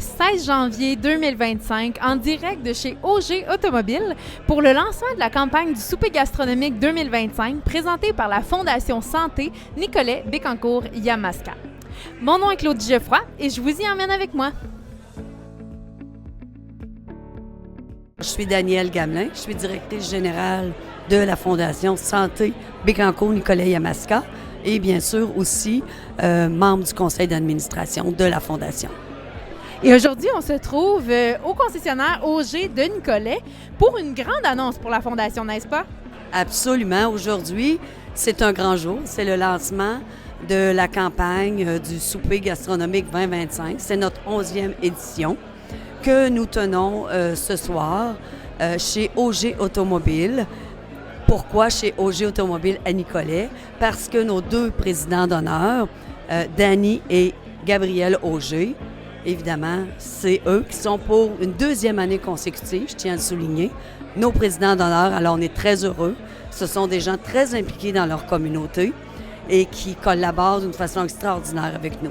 16 janvier 2025 en direct de chez OG Automobile pour le lancement de la campagne du souper gastronomique 2025 présentée par la Fondation Santé Nicolet Bécancour-Yamaska. Mon nom est Claudie Geoffroy et je vous y emmène avec moi. Je suis Danielle Gamelin, je suis directrice générale de la Fondation Santé Bécancour-Nicolet-Yamaska et bien sûr aussi membre du conseil d'administration de la Fondation. Et aujourd'hui, on se trouve au concessionnaire OG de Nicolet pour une grande annonce pour la Fondation, n'est-ce pas? Absolument. Aujourd'hui, c'est un grand jour. C'est le lancement de la campagne du souper gastronomique 2025. C'est notre 11e édition que nous tenons ce soir chez OG Automobile. Pourquoi chez OG Automobile à Nicolet? Parce que nos deux présidents d'honneur, Danny et Gabriel Auger, évidemment, c'est eux qui sont pour une deuxième année consécutive, je tiens à le souligner, nos présidents d'honneur. Alors, on est très heureux. Ce sont des gens très impliqués dans leur communauté et qui collaborent d'une façon extraordinaire avec nous.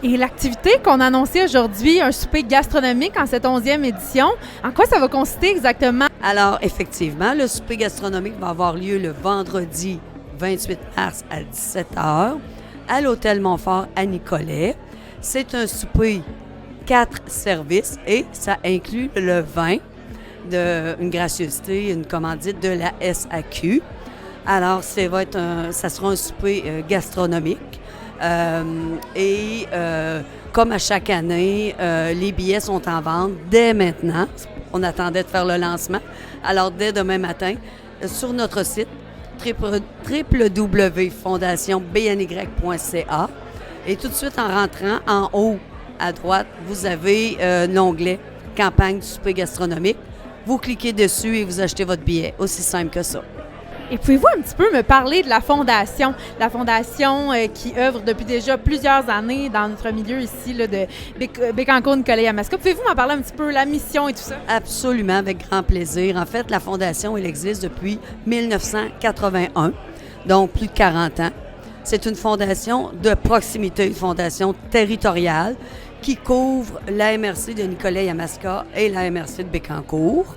Et l'activité qu'on a annoncée aujourd'hui, un souper gastronomique en cette 11e édition, en quoi ça va consister exactement? Alors, effectivement, le souper gastronomique va avoir lieu le vendredi 28 mars à 17h à l'Hôtel Montfort à Nicolet. C'est un souper 4 services et ça inclut le vin, une gracieuseté, une commandite de la SAQ. Alors, ça sera un souper gastronomique. Comme à chaque année, les billets sont en vente dès maintenant. On attendait de faire le lancement. Alors, dès demain matin, sur notre site www.fondationbny.ca. Et tout de suite, en rentrant en haut à droite, vous avez l'onglet « Campagne du souper gastronomique ». Vous cliquez dessus et vous achetez votre billet. Aussi simple que ça. Et pouvez-vous un petit peu me parler de la Fondation? La Fondation qui œuvre depuis déjà plusieurs années dans notre milieu ici là, de Bécancour-Nicolet-Yamaska. Pouvez-vous m'en parler un petit peu, la mission et tout ça? Absolument, avec grand plaisir. En fait, la Fondation, elle existe depuis 1981, donc plus de 40 ans. C'est une fondation de proximité, une fondation territoriale qui couvre la MRC de Nicolet-Yamaska et la MRC de Bécancour.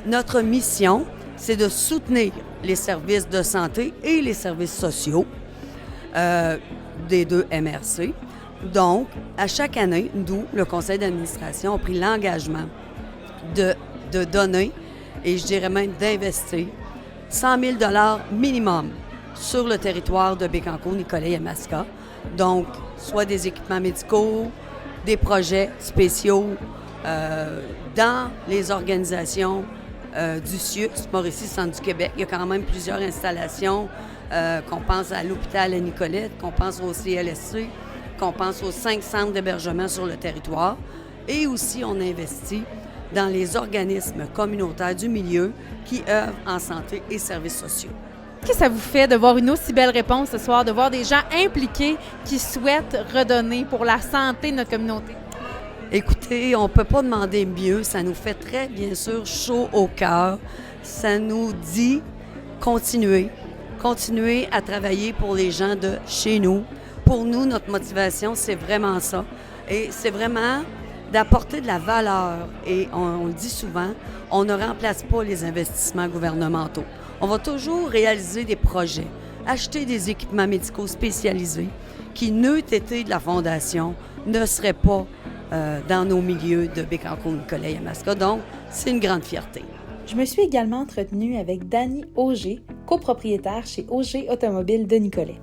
Notre mission, c'est de soutenir les services de santé et les services sociaux des deux MRC. Donc, à chaque année, nous, le conseil d'administration, a pris l'engagement de donner, et je dirais même d'investir, 100 000 $ minimum sur le territoire de Bécancour-Nicolet-Yamaska. Donc, soit des équipements médicaux, des projets spéciaux dans les organisations du CIUS, Mauricie, Centre du Québec. Il y a quand même plusieurs installations, qu'on pense à l'hôpital à Nicolet, qu'on pense au CLSC, qu'on pense aux 5 centres d'hébergement sur le territoire. Et aussi, on investit dans les organismes communautaires du milieu qui œuvrent en santé et services sociaux. Qu'est-ce que ça vous fait de voir une aussi belle réponse ce soir, de voir des gens impliqués qui souhaitent redonner pour la santé de notre communauté? Écoutez, on ne peut pas demander mieux. Ça nous fait très, bien sûr, chaud au cœur. Ça nous dit continuer à travailler pour les gens de chez nous. Pour nous, notre motivation, c'est vraiment ça. Et c'est vraiment d'apporter de la valeur. Et on le dit souvent, on ne remplace pas les investissements gouvernementaux. On va toujours réaliser des projets, acheter des équipements médicaux spécialisés qui, n'eût été de la Fondation, ne seraient pas dans nos milieux de Bécancour-Nicolet-Yamaska. Donc, c'est une grande fierté. Je me suis également entretenue avec Danny Auger, copropriétaire chez OG Automobile de Nicolet.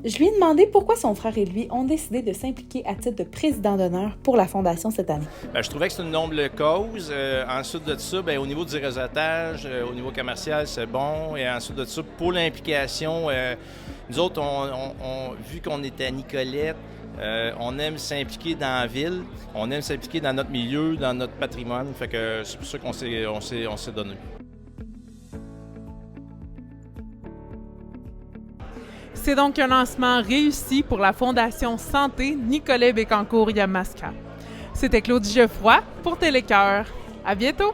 Je lui ai demandé pourquoi son frère et lui ont décidé de s'impliquer à titre de président d'honneur pour la Fondation cette année. Bien, je trouvais que c'est une noble cause. Ensuite de ça, bien, au niveau du réseautage, au niveau commercial, c'est bon. Et ensuite de ça, pour l'implication, nous autres, vu qu'on était à Nicolet, on aime s'impliquer dans la ville, on aime s'impliquer dans notre milieu, dans notre patrimoine. Fait que c'est pour ça qu'on s'est donné. C'est donc un lancement réussi pour la Fondation Santé Nicolet Bécancour-Yamaska. C'était Claudie Geoffroy pour Télécœur. À bientôt!